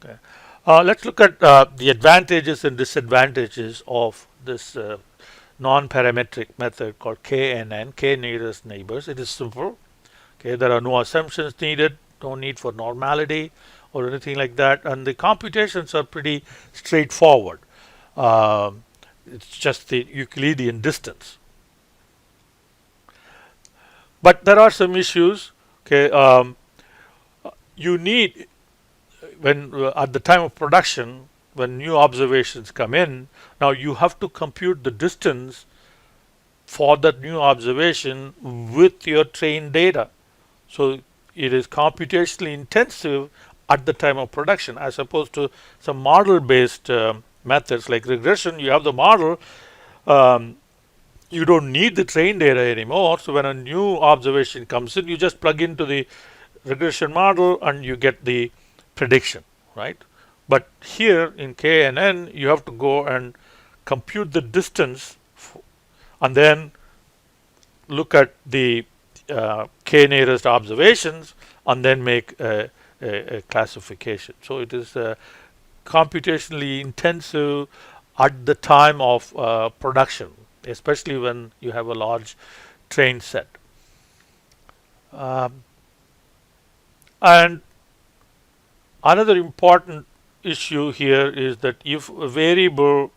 Okay. Let's look at the advantages and disadvantages of this non-parametric method called KNN, K nearest neighbors. It is simple. Okay, there are no assumptions needed, no need for normality or anything like that, and the computations are pretty straightforward. Um, it's just the Euclidean distance. But there are some issues. Okay, you need when at the time of production, when new observations come in, now you have to compute the distance for that new observation with your trained data. So it is computationally intensive at the time of production, as opposed to some model based methods like regression. You have the model, um, you don't need the trained data anymore. So when a new observation comes in, you just plug into the regression model and you get the prediction, right? But here in KNN, you have to go and compute the distance and then look at the k nearest observations and then make a classification. So it is computationally intensive at the time of production, especially when you have a large train set. Um, and another important issue here is that if a variable,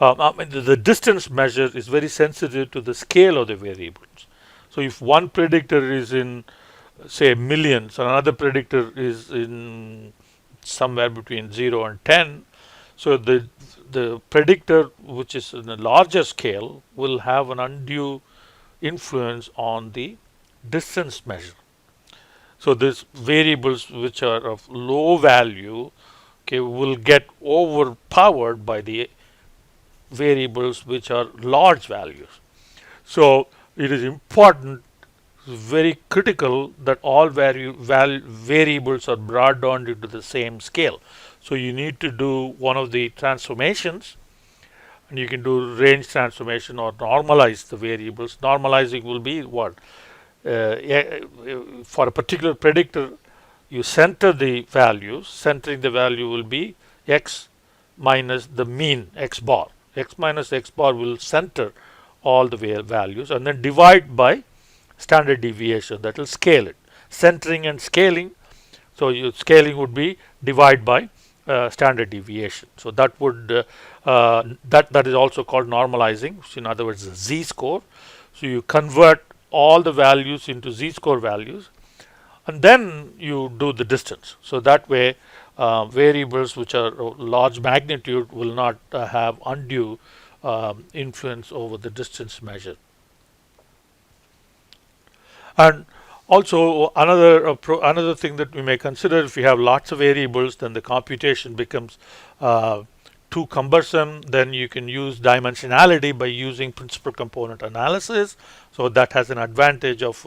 I mean, the distance measure is very sensitive to the scale of the variables. So if one predictor is in, say, millions, and another predictor is in somewhere between 0 and 10, so the predictor which is in a larger scale will have an undue influence on the distance measure. So these variables which are of low value, okay, will get overpowered by the variables which are large values. So it is important, very critical, that all variables are brought down into the same scale. So you need to do one of the transformations, and you can do range transformation or normalize the variables. Normalizing will be what? For a particular predictor, you center the values. Centering the value will be x minus the mean x bar. X minus x bar will center all the values and then divide by standard deviation. That will scale it. Centering and scaling. So your scaling would be divide by standard deviation. So that would that is also called normalizing. In other words, the z-score. So you convert all the values into z-score values, and then you do the distance. So that way, variables which are large magnitude will not have undue influence over the distance measure. And also another thing that we may consider, if we have lots of variables, then the computation becomes too cumbersome. Then you can use dimensionality by using principal component analysis. So that has an advantage of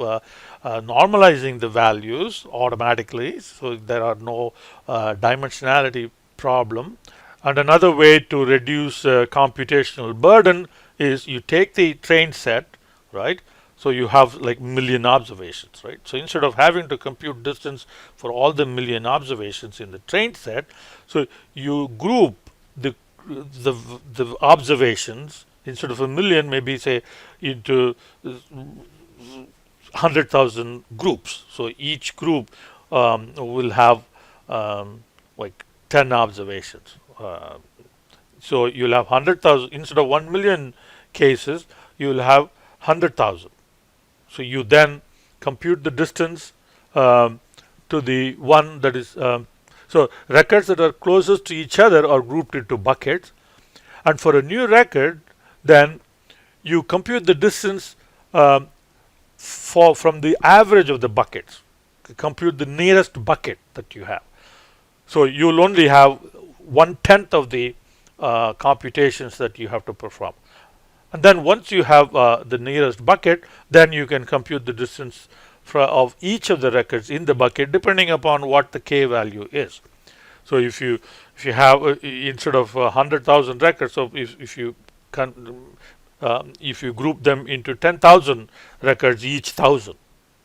normalizing the values automatically, so there are no dimensionality problem. And another way to reduce computational burden is you take the trained set, right? So you have like million observations, right? So instead of having to compute distance for all the million observations in the trained set, so you group the the observations instead of a million, maybe say into 100,000 groups. So each group will have like 10 observations. So you'll have 100,000 instead of 1 million cases, you will have 100,000. So you then compute the distance to the one that is. So records that are closest to each other are grouped into buckets, and for a new record, then you compute the distance from the average of the buckets. Compute the nearest bucket that you have. So you will only have 1/10 of the computations that you have to perform. And then once you have the nearest bucket, then you can compute the distance of each of the records in the bucket, depending upon what the k value is. So if you have instead of 100,000 records, so if you group them into 10,000 records each 1,000,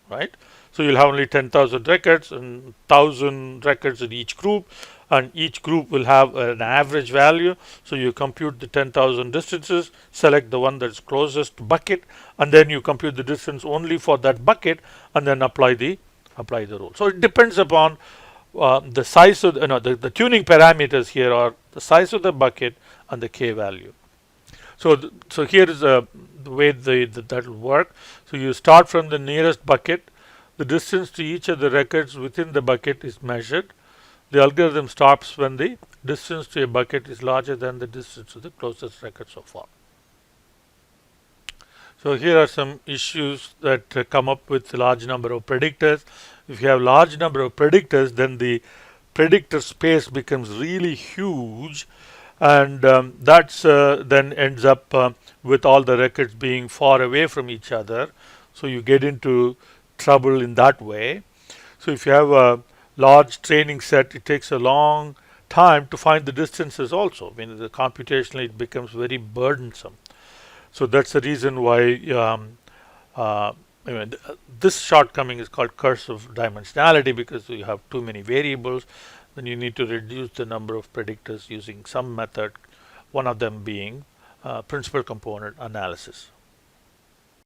right? So you'll have only 10,000 records and 1,000 records in each group, and each group will have an average value. So you compute the 10,000 distances, select the one that's closest to bucket, and then you compute the distance only for that bucket, and then apply the rule. So it depends upon the size of the tuning parameters here are the size of the bucket and the k value. So here is the way that will work. So you start from the nearest bucket. The distance to each of the records within the bucket is measured. The algorithm stops when the distance to a bucket is larger than the distance to the closest record so far. So here are some issues that come up with a large number of predictors. If you have large number of predictors, then the predictor space becomes really huge, and that's then ends up with all the records being far away from each other. So you get into trouble in that way. So if you have a large training set, it takes a long time to find the distances also. I mean, computationally it becomes very burdensome. So that's the reason why this shortcoming is called curse of dimensionality, because you have too many variables. Then you need to reduce the number of predictors using some method, one of them being principal component analysis.